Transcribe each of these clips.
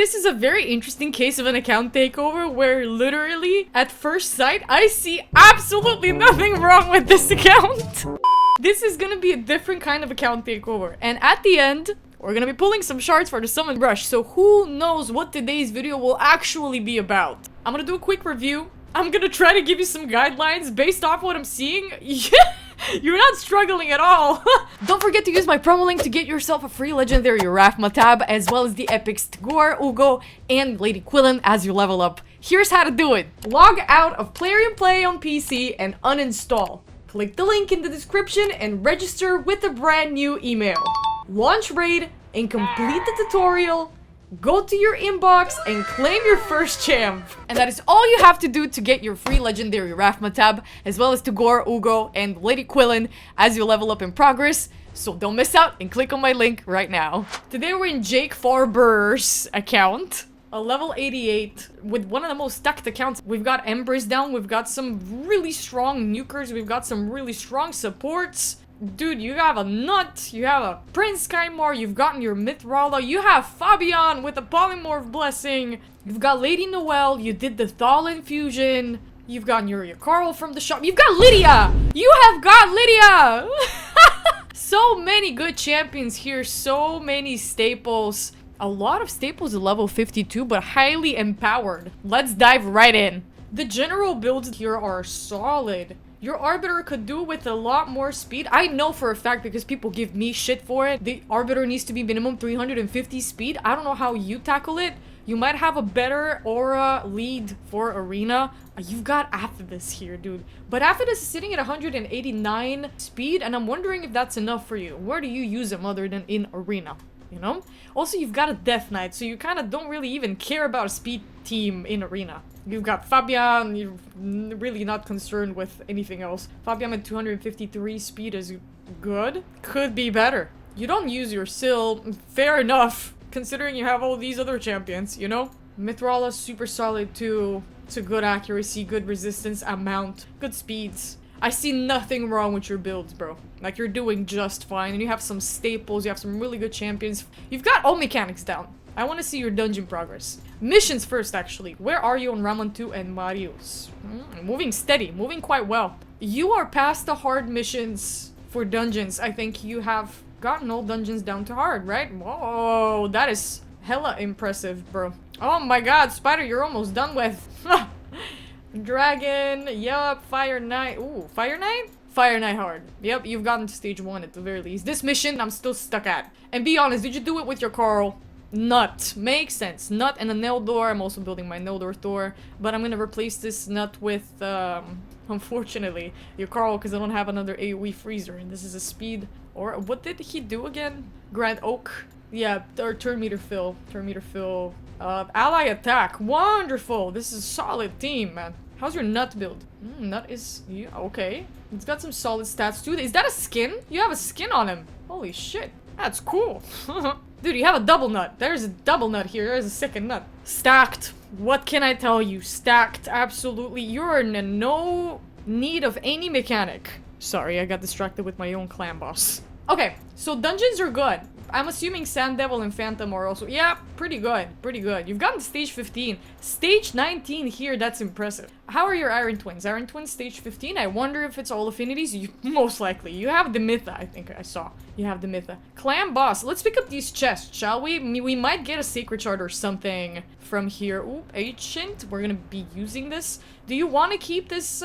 This is a very interesting case of an account takeover where literally, at first sight, I see absolutely nothing wrong with this account. This is gonna be a different kind of account takeover. And at the end, we're gonna be pulling some shards for the summon rush. So who knows what today's video will actually be about. I'm gonna do a quick review. I'm gonna try to give you some guidelines based off what I'm seeing. You're not struggling at all. Don't forget to use my promo link to get yourself a free legendary Rafma tab, as well as the epics Takeover, Ugo, and Lady Quillen as you level up. Here's how to do it. Log out of Plarium Play on PC and uninstall. Click the link in the description and register with a brand new email. Launch raid and complete the tutorial. Go to your inbox and claim your first champ. And that is all you have to do to get your free legendary Rafma tab, as well as Takeover, Ugo, and Lady Quillen as you level up in progress. So don't miss out and click on my link right now. Today we're in Jake Farber's account. A level 88 with one of the most stacked accounts. We've got Embers down, we've got some really strong nukers, we've got some really strong supports. Dude, you have a Nut, you have a Prince Kymar, you've gotten your Mithrala, you have Fabian with a Polymorph Blessing, you've got Lady Noelle, you did the Thal Infusion, you've gotten your Carl from the shop, you've got Lydia! You have got Lydia! So many good champions here, so many staples. A lot of staples at level 52, but highly empowered. Let's dive right in. The general builds here are solid. Your Arbiter could do with a lot more speed. I know for a fact because people give me shit for it. The Arbiter needs to be minimum 350 speed. I don't know how you tackle it. You might have a better aura lead for Arena. You've got Aphidus here, dude. But Aphidus is sitting at 189 speed, and I'm wondering if that's enough for you. Where do you use him other than in Arena? You know? Also, you've got a Death Knight, so you kind of don't really even care about a speed team in Arena. You've got Fabian, you're really not concerned with anything else. Fabian at 253 speed is good. Could be better. You don't use your Syl, fair enough, considering you have all these other champions, you know? Mithrala's super solid too. It's a good accuracy, good resistance, amount, good speeds. I see nothing wrong with your builds, bro. Like, you're doing just fine, and you have some staples, you have some really good champions. You've got all mechanics down. I want to see your dungeon progress. Missions first, actually. Where are you on Ramon 2 and Marius? Moving steady, moving quite well. You are past the hard missions for dungeons. I think you have gotten all dungeons down to hard, right? Whoa, that is hella impressive, bro. Oh my god, Spider, you're almost done with. Dragon, yup, Fire Knight. Ooh, Fire Knight? Fire Knight hard. Yep, you've gotten to stage 1 at the very least. This mission, I'm still stuck at. And be honest, did you do it with your Carl? Nut. Makes sense. Nut and a Neldor. I'm also building my Neldor Thor. But I'm gonna replace this Nut with, unfortunately, your Carl, because I don't have another AoE freezer. And this is a speed. Or, what did he do again? Grand Oak. Yeah, or turn meter fill. Turn meter fill. Ally attack. Wonderful. This is a solid team, man. How's your Nut build? Nut is... yeah, okay. It's got some solid stats too. Is that a skin? You have a skin on him. Holy shit. That's cool. Dude, you have a double Nut. There's a double Nut here. There's a second Nut. Stacked. What can I tell you? Stacked. Absolutely. You're in no need of any mechanic. Sorry, I got distracted with my own clan boss. Okay, so dungeons are good. I'm assuming Sand Devil and Phantom are also... yeah, pretty good. Pretty good. You've gotten to stage 15. Stage 19 here, that's impressive. How are your Iron Twins? Iron Twins stage 15? I wonder if it's all affinities. Most likely. You have the Mytha, I think I saw. You have the Mytha. Clan Boss. Let's pick up these chests, shall we? We might get a Sacred Shard or something from here. Ooh, Ancient. We're gonna be using this. Do you want to keep this,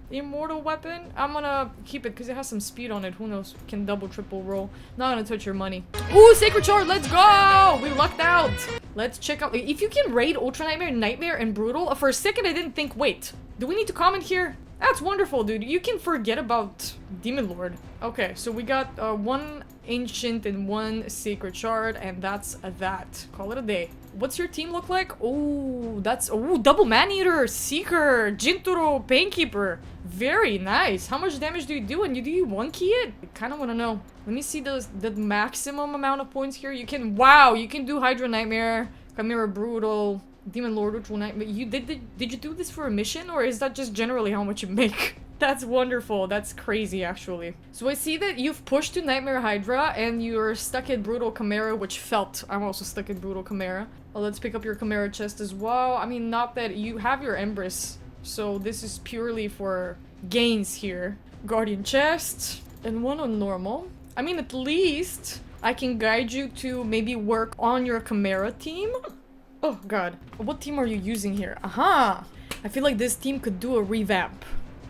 Immortal weapon? I'm gonna keep it because it has some speed on it. Who knows? Can double, triple roll. Not gonna touch your money. Ooh, Sacred Shard, let's go! We lucked out. Let's check out. If you can raid Ultra Nightmare, Nightmare, and Brutal. For a second, I didn't think, wait, do we need to comment here? That's wonderful, dude. You can forget about Demon Lord. Okay, so we got one Ancient and one Sacred Shard, and that's that. Call it a day. What's your team look like? Oh, that's... oh, double Man-Eater, Seeker, Jintaro, Painkeeper. Very nice. How much damage do you do? And do you one-key it? I kind of want to know. Let me see the maximum amount of points here. You can... wow, you can do Hydra Nightmare, Chimera Brutal, Demon Lord, Ultra Nightmare. Did you do this for a mission, or is that just generally how much you make? That's wonderful. That's crazy, actually. So I see that you've pushed to Nightmare Hydra, and you're stuck at Brutal Chimera, which felt... I'm also stuck at Brutal Chimera. Well, let's pick up your Chimera chest as well. I mean, not that you have your Empress, so this is purely for gains here. Guardian chest and one on normal. I mean, at least I can guide you to maybe work on your Chimera team. Oh god, what team are you using here? Aha! I feel like this team could do a revamp.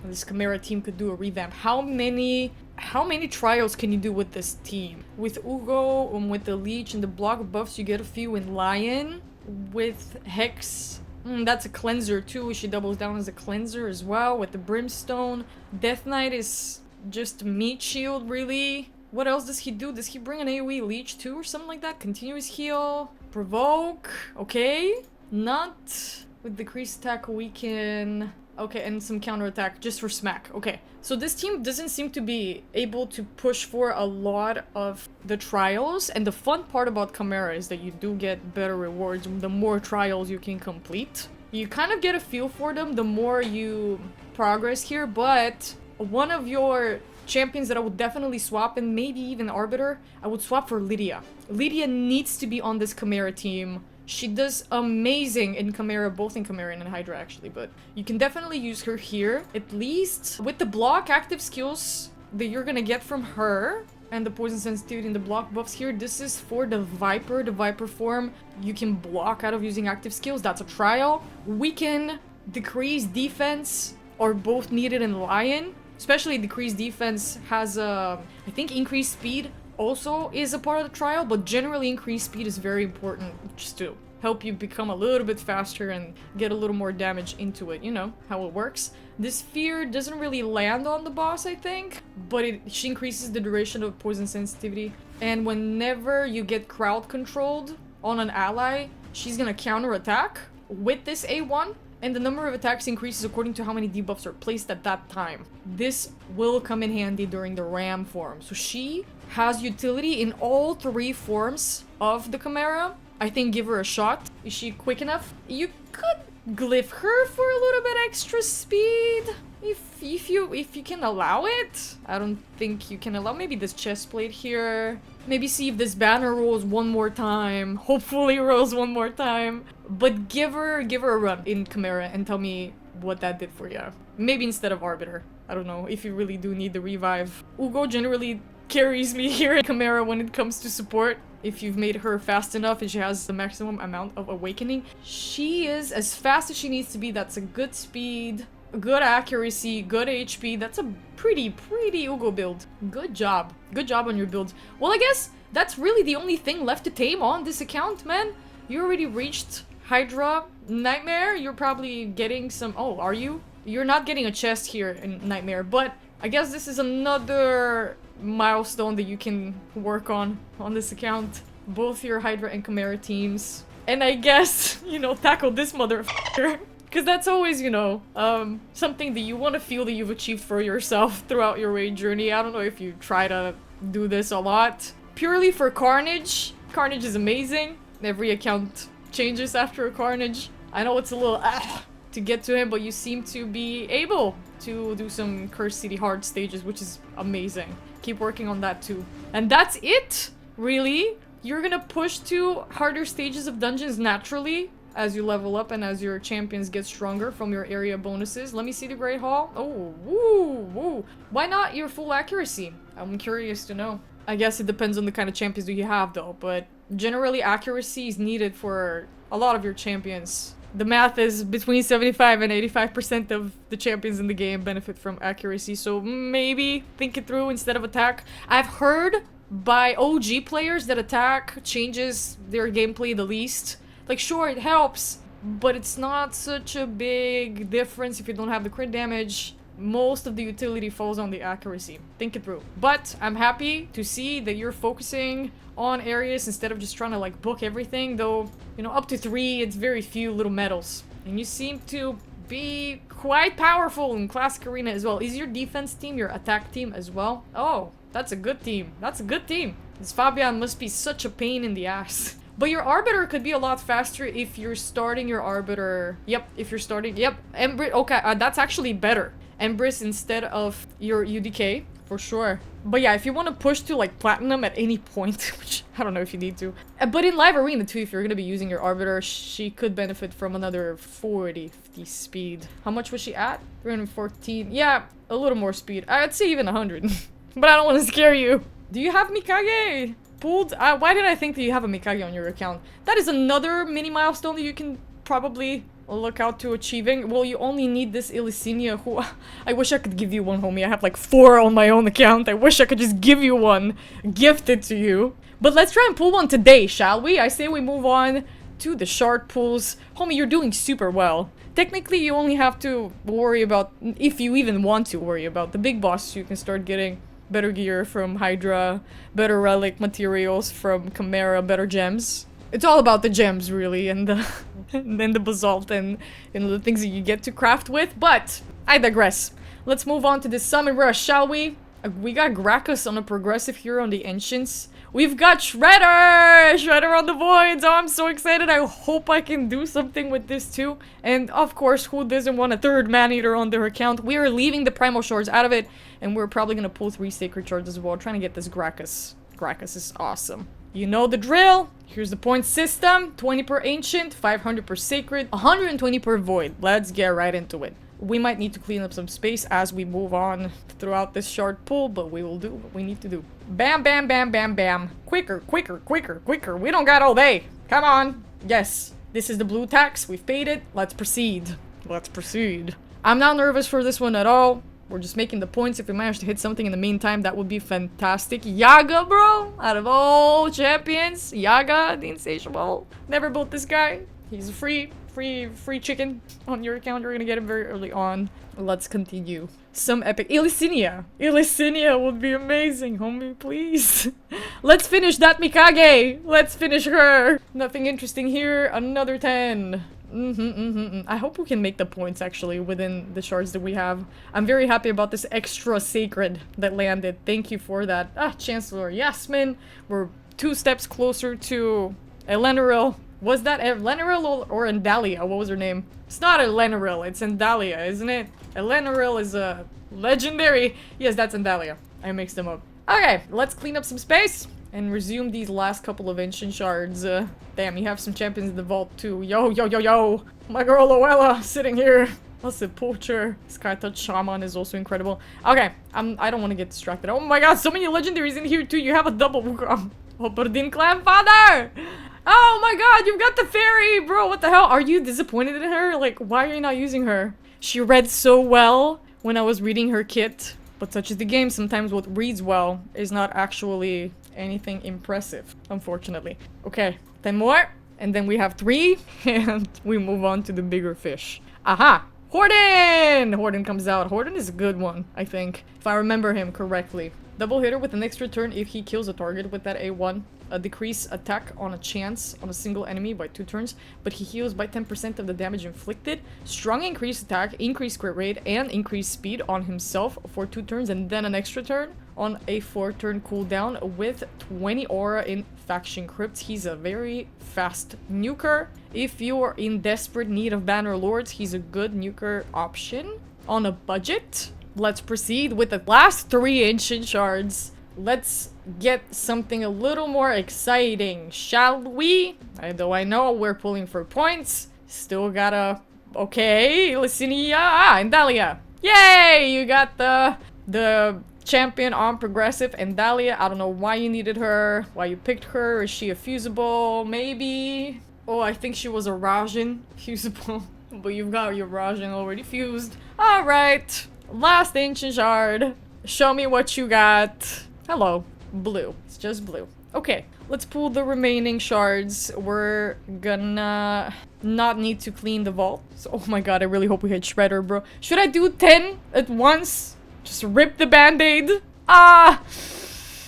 This Chimera team could do a revamp. How many trials can you do with this team? With Ugo, with the Leech and the block buffs, you get a few in Lion. With Hex, that's a cleanser too. She doubles down as a cleanser as well with the Brimstone. Death Knight is just meat shield, really. What else does he do? Does he bring an AoE Leech too or something like that? Continuous heal. Provoke. Okay. Not with decreased attack weaken. Okay, and some counterattack just for smack. Okay, so this team doesn't seem to be able to push for a lot of the trials. And the fun part about Chimera is that you do get better rewards the more trials you can complete. You kind of get a feel for them the more you progress here, but one of your champions that I would definitely swap, and maybe even Arbiter, I would swap for Lydia. Lydia needs to be on this Chimera team. She does amazing in Chimera, both in Chimera and in Hydra actually, but you can definitely use her here. At least with the block active skills that you're gonna get from her and the poison sensitivity and the block buffs here, this is for the Viper form. You can block out of using active skills, that's a trial. Weaken, decrease defense are both needed in Lion. Especially decreased defense has I think increased speed also is a part of the trial, but generally increased speed is very important just to help you become a little bit faster and get a little more damage into it. You know how it works. This fear doesn't really land on the boss, I think, but she increases the duration of poison sensitivity. And whenever you get crowd controlled on an ally, she's gonna counterattack with this A1. And the number of attacks increases according to how many debuffs are placed at that time. This will come in handy during the Ram form. So she has utility in all three forms of the Chimera. I think give her a shot. Is she quick enough? You could glyph her for a little bit extra speed. If you can allow it. I don't think you can allow maybe this chest plate here. Maybe see if this banner rolls one more time. Hopefully rolls one more time. But give her a run in Chimera and tell me what that did for you. Maybe instead of Arbiter. I don't know if you really do need the revive. Ugo generally carries me here in Chimera when it comes to support. If you've made her fast enough and she has the maximum amount of awakening. She is as fast as she needs to be. That's a good speed. Good accuracy, good HP. That's a pretty Ugo build. Good job. Good job on your builds. Well, I guess that's really the only thing left to tame on this account, man. You already reached Hydra Nightmare. You're probably getting some... Oh, are you? You're not getting a chest here in Nightmare, but I guess this is another milestone that you can work on this account. Both your Hydra and Chimera teams. And I guess, you know, tackle this motherfucker. Because that's always, you know, something that you want to feel that you've achieved for yourself throughout your raid journey. I don't know if you try to do this a lot. Purely for Carnage. Carnage is amazing. Every account changes after a Carnage. I know it's a little to get to him, but you seem to be able to do some Cursed City hard stages, which is amazing. Keep working on that too. And that's it, really. You're gonna push to harder stages of dungeons naturally as you level up and as your champions get stronger from your area bonuses. Let me see the Great Hall. Oh, woo. Why not your full accuracy? I'm curious to know. I guess it depends on the kind of champions that you have though, but generally accuracy is needed for a lot of your champions. The math is between 75 and 85% of the champions in the game benefit from accuracy, so maybe think it through instead of attack. I've heard by OG players that attack changes their gameplay the least. Like, sure, it helps, but it's not such a big difference if you don't have the crit damage. Most of the utility falls on the accuracy. Think it through. But I'm happy to see that you're focusing on areas instead of just trying to, like, book everything. Though, you know, up to 3, it's very few little medals. And you seem to be quite powerful in Classic Arena as well. Is your defense team your attack team as well? Oh, that's a good team. That's a good team. This Fabian must be such a pain in the ass. But your Arbiter could be a lot faster if you're starting your Arbiter. Yep, if you're starting... Yep, Embrace... Okay, that's actually better. Embrace instead of your UDK, for sure. But yeah, if you want to push to like platinum at any point, which I don't know if you need to. But in live arena too, if you're gonna be using your arbiter, she could benefit from another 50 speed. How much was she at? 314. Yeah, a little more speed. I'd say even 100. But I don't want to scare you. Do you have Mikage pulled? Why did I think that you have a Mikage on your account? That is another mini milestone that you can probably look out to achieving. Well, you only need this Illusinia, who I wish I could give you one, homie. I have like 4 on my own account. I wish I could just give you one, gift it to you. But let's try and pull one today, shall we? I say we move on to the shard pulls. Homie, you're doing super well. Technically, you only have to worry about, if you even want to worry about, the big boss. So you can start getting better gear from Hydra, better relic materials from Chimera, better gems. It's all about the gems, really, and then the basalt and the things that you get to craft with. But I digress. Let's move on to the summon rush, shall we? We got Gracchus on a progressive here on the Ancients. We've got Shredder! Shredder on the Voids! Oh, I'm so excited. I hope I can do something with this too. And of course, who doesn't want a 3rd man-eater on their account? We are leaving the Primal Shards out of it, and we're probably gonna pull 3 Sacred Shards as well, trying to get this Gracchus. Gracchus is awesome. You know the drill. Here's the point system. 20 per Ancient, 500 per Sacred, 120 per Void. Let's get right into it. We might need to clean up some space as we move on throughout this shard pull, but we will do what we need to do. Bam, bam, bam, bam, bam. Quicker, quicker, quicker, quicker. We don't got all day. Come on. Yes, this is the blue tax. We've paid it. Let's proceed. Let's proceed. I'm not nervous for this one at all. We're just making the points. If we manage to hit something in the meantime, that would be fantastic. Yaga, bro! Out of all champions, Yaga, the Insatiable. Never built this guy. He's a free chicken on your account. You're gonna get him very early on. Let's continue. Some epic Illusinia. Illusinia would be amazing, homie, please. Let's finish that Mikage. Let's finish her. Nothing interesting here. Another 10. I hope we can make the points actually within the shards that we have. I'm very happy about this extra sacred that landed. Thank you for that. Chancellor Yasmin. We're 2 steps closer to Elenoril. Was that Elenoril or Endalia? What was her name? It's not Elenoril, it's Endalia, isn't it? Elenoril is a legendary. Yes, that's Endalia. I mixed them up. Okay, let's clean up some space and resume these last couple of ancient shards. Damn, you have some champions in the vault too. Yo, yo, yo, yo! My girl Luella sitting here. Plus the poacher. Skytouch Shaman is also incredible. Okay, I don't want to get distracted. Oh my god, so many legendaries in here too. You have a double Wukong. Operdin Clan Father! Oh my god, you've got the fairy! Bro, what the hell? Are you disappointed in her? Like, why are you not using her? She read so well when I was reading her kit. But such is the game. Sometimes what reads well is not actually anything impressive, unfortunately. Okay, 10 more. And then we have 3. And we move on to the bigger fish. Aha! Horden! Horden comes out. Horden is a good one, I think. If I remember him correctly. Double hitter with an extra turn if he kills a target with that A1. A decrease attack on a chance on a single enemy by 2 turns, but he heals by 10% of the damage inflicted. Strong increased attack, increased crit rate, and increased speed on himself for 2 turns, and then an extra turn on a 4-turn cooldown with 20 aura in faction crypts. He's a very fast nuker. If you're in desperate need of banner lords, he's a good nuker option on a budget. Let's proceed with the last 3 ancient shards. Let's get something a little more exciting, shall we? Though I know we're pulling for points. Still gotta... Okay, Illusinia. Endalia. Yay! You got the champion on progressive. Endalia. I don't know why you needed her. Why you picked her. Is she a fusible? Maybe. Oh, I think she was a Rajin fusible. But you've got your Rajin already fused. Alright. Last ancient shard. Show me what you got. Hello. Blue. It's just blue. Okay, let's pull the remaining shards. We're gonna not need to clean the vault. So, oh my god, I really hope we hit Shredder, bro. Should I do 10 at once? Just rip the band-aid? Ah!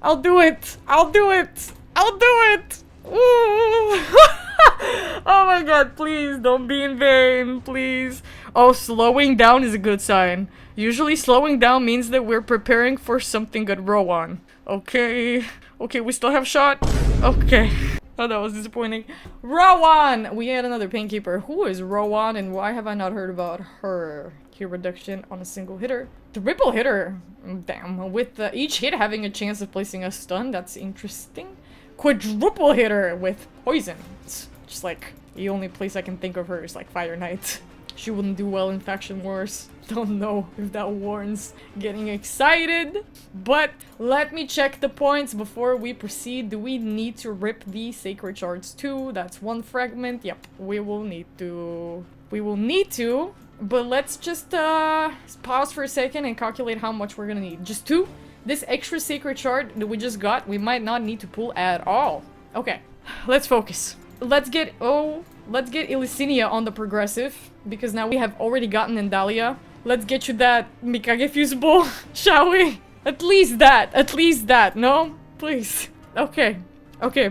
I'll do it. I'll do it. I'll do it. Ooh. Oh my god, please don't be in vain, please. Oh, slowing down is a good sign. Usually slowing down means that we're preparing for something good. Rowan. Okay. Okay, we still have shot. Okay. Oh, that was disappointing. Rowan! We had another Painkeeper. Who is Rowan and why have I not heard about her? heal reduction on a single hitter. Triple hitter. Damn. With each hit having a chance of placing a stun. That's interesting. Quadruple hitter with poison. It's just like the only place I can think of her is like Fire Knight. She wouldn't do well in Faction Wars. Don't know if that warrants getting excited. But let me check the points before we proceed. Do we need to rip the Sacred Shards too? That's one fragment. Yep, we will need to. We will need to. But let's just pause for a second and calculate how much we're gonna need. Just 2? This extra Sacred Shard that we just got, we might not need to pull at all. Okay, let's focus. Let's get Elysinia on the progressive, because now we have already gotten Endalia. Let's get you that Mikage Fusible, shall we? At least that, no? Please. Okay,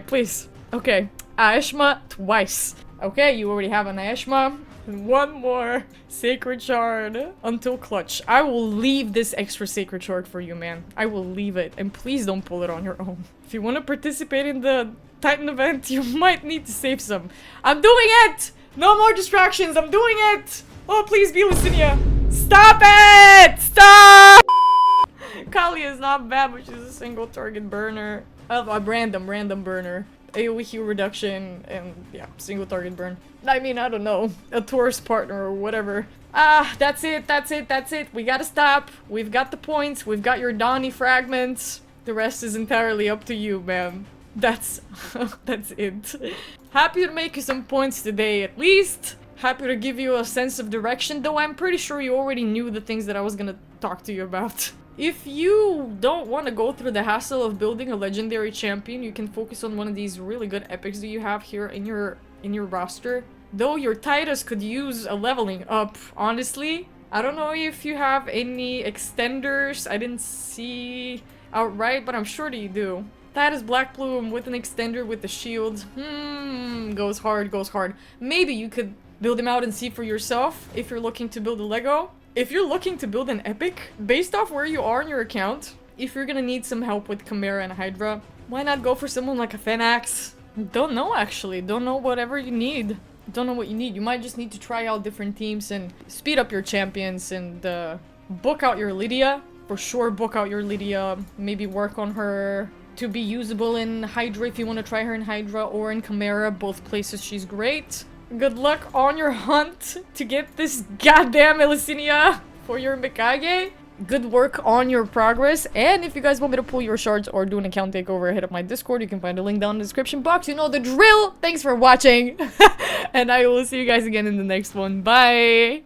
please. Okay, Aeshma twice. Okay, you already have an Aeshma. And one more Sacred Shard until clutch. I will leave this extra Sacred Shard for you, man. I will leave it, and please don't pull it on your own. If you want to participate in the Titan event, you might need to save some. I'm doing it! No more distractions, I'm doing it! Oh, please be Lucinia. Stop it! Stop! Kali is not bad, but she's a single target burner. A random burner. AoE heal reduction, and yeah, single target burn. I mean, I don't know. A Taurus partner or whatever. That's it. We gotta stop. We've got the points. We've got your Donnie fragments. The rest is entirely up to you, man. That's it. Happy to make you some points today, at least. Happy to give you a sense of direction, though I'm pretty sure you already knew the things that I was gonna talk to you about. If you don't want to go through the hassle of building a legendary champion, you can focus on one of these really good epics that you have here in your roster. Though your Titus could use a leveling up, honestly. I don't know if you have any extenders. I didn't see outright, but I'm sure that you do. Titus Black Plume with an extender with the shield. Goes hard. Maybe you could build him out and see for yourself if you're looking to build a Lego. If you're looking to build an epic, based off where you are in your account, if you're gonna need some help with Chimera and Hydra, why not go for someone like a Phenax? Don't know, actually. Don't know whatever you need. Don't know what you need. You might just need to try out different teams and speed up your champions and book out your Lydia. For sure, book out your Lydia. Maybe work on her to be usable in Hydra if you want to try her in Hydra, or in Chimera. Both places she's great. Good luck on your hunt to get this goddamn Elysinia for your Mikage. Good work on your progress. And if you guys want me to pull your shards or do an account takeover, hit up my Discord. You can find a link down in the description box. You know the drill. Thanks for watching. And I will see you guys again in the next one. Bye.